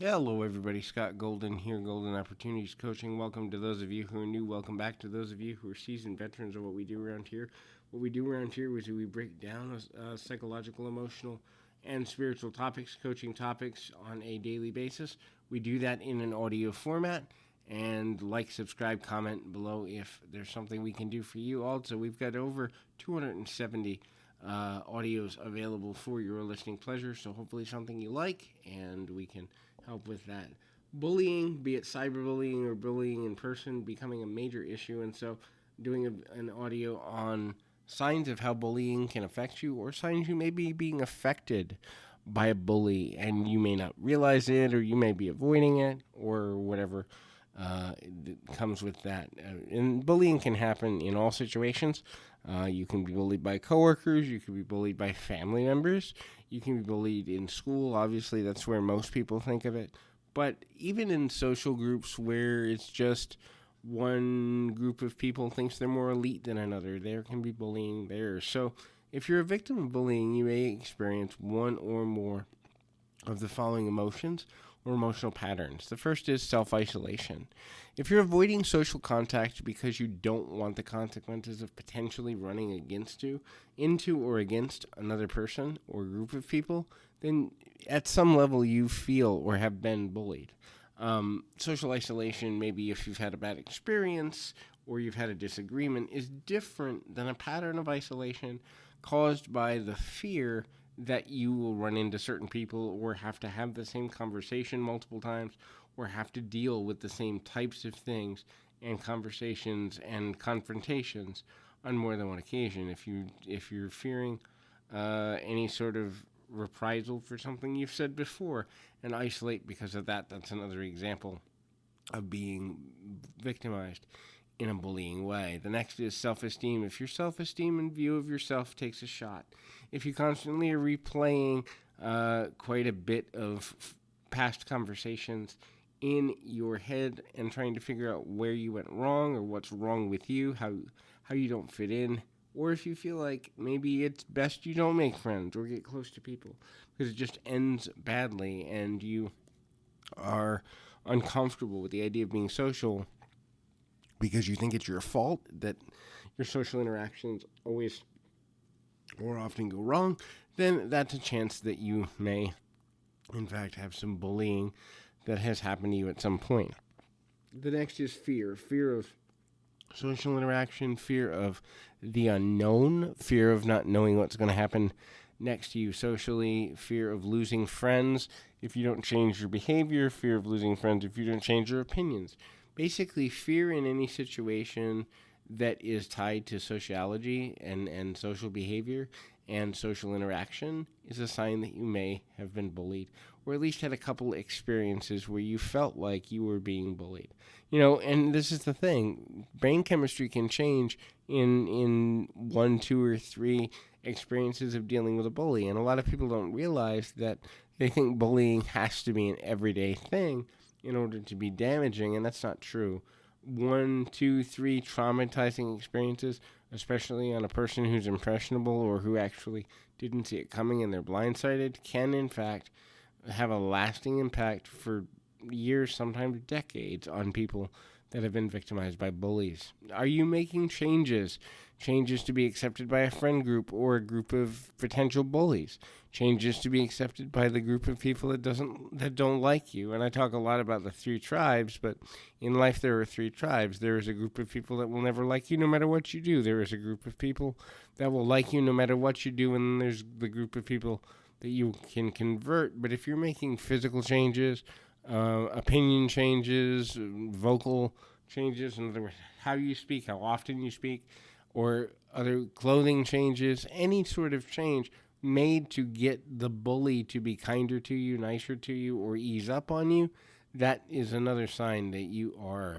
Hello, everybody. Scott Golden here, Golden Opportunities Coaching. Welcome to those of you who are new. Welcome back to those of you who are seasoned veterans of what we do around here. What we do around here is we break down psychological, emotional, and spiritual topics, coaching topics on a daily basis. We do that in an audio format. And like, subscribe, comment below if there's something we can do for you. Also, we've got over 270 audios available for your listening pleasure. So hopefully something you like, and we can help with that. Bullying, be it cyberbullying or bullying in person, becoming a major issue. And so doing an audio on signs of how bullying can affect you, or signs you may be being affected by a bully and you may not realize it, or you may be avoiding it, or whatever comes with that. And bullying can happen in all situations. You can be bullied by coworkers. You can be bullied by family members. You can be bullied in school. Obviously, that's where most people think of it. But even in social groups where it's just one group of people thinks they're more elite than another, there can be bullying there. So if you're a victim of bullying, you may experience one or more of the following emotions or emotional patterns. The first is self-isolation. If you're avoiding social contact because you don't want the consequences of potentially running into or against another person or group of people, then at some level you feel or have been bullied. Social isolation, maybe if you've had a bad experience or you've had a disagreement, is different than a pattern of isolation caused by the fear that you will run into certain people or have to have the same conversation multiple times or have to deal with the same types of things and conversations and confrontations on more than one occasion. If you're fearing any sort of reprisal for something you've said before and isolate because of that, that's another example of being victimized in a bullying way. The next is self-esteem. If your self-esteem and view of yourself takes a shot, if you constantly are replaying quite a bit of past conversations in your head and trying to figure out where you went wrong or what's wrong with you, how you don't fit in, or if you feel like maybe it's best you don't make friends or get close to people because it just ends badly and you are uncomfortable with the idea of being social because you think it's your fault that your social interactions always or often go wrong, then that's a chance that you may, in fact, have some bullying that has happened to you at some point. The next is fear. Fear of social interaction, fear of the unknown, fear of not knowing what's going to happen next to you socially, fear of losing friends if you don't change your behavior, fear of losing friends if you don't change your opinions. Basically, fear in any situation that is tied to sociology and social behavior and social interaction is a sign that you may have been bullied, or at least had a couple experiences where you felt like you were being bullied. And this is the thing. Brain chemistry can change in 1, 2, or 3 experiences of dealing with a bully. And a lot of people don't realize that they think bullying has to be an everyday thing in order to be damaging, and that's not true. 1, 2, 3 traumatizing experiences, especially on a person who's impressionable or who actually didn't see it coming and they're blindsided, can in fact have a lasting impact for years, sometimes decades, on people that have been victimized by bullies. Are you making changes to be accepted by a friend group or a group of potential bullies? Changes to be accepted by the group of people that don't like you. And I talk a lot about the 3 tribes, but in life there are 3 tribes. There is a group of people that will never like you no matter what you do. There is a group of people that will like you no matter what you do, and there's the group of people that you can convert. But if you're making physical changes, opinion changes, vocal changes, in other words, how you speak, how often you speak, or other clothing changes, any sort of change made to get the bully to be kinder to you, nicer to you, or ease up on you, that is another sign that you are,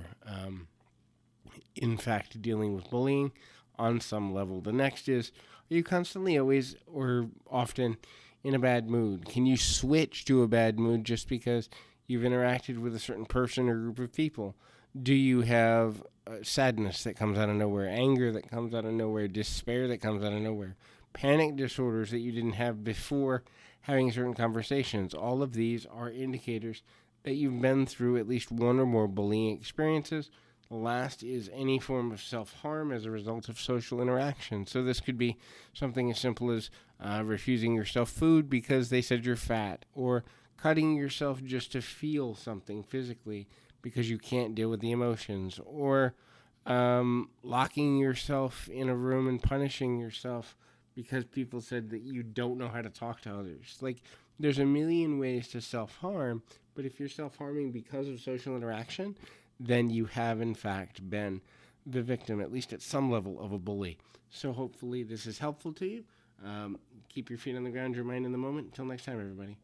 in fact, dealing with bullying on some level. The next is, are you constantly, always, or often in a bad mood? Can you switch to a bad mood just because you've interacted with a certain person or group of people? Do you have sadness that comes out of nowhere, anger that comes out of nowhere, despair that comes out of nowhere, panic disorders that you didn't have before having certain conversations? All of these are indicators that you've been through at least one or more bullying experiences. The last is any form of self-harm as a result of social interaction. So this could be something as simple as refusing yourself food because they said you're fat, or cutting yourself just to feel something physically because you can't deal with the emotions, or locking yourself in a room and punishing yourself because people said that you don't know how to talk to others. Like, there's a million ways to self-harm, but if you're self-harming because of social interaction, then you have, in fact, been the victim, at least at some level, of a bully. So hopefully this is helpful to you. Keep your feet on the ground, your mind in the moment. Until next time, everybody.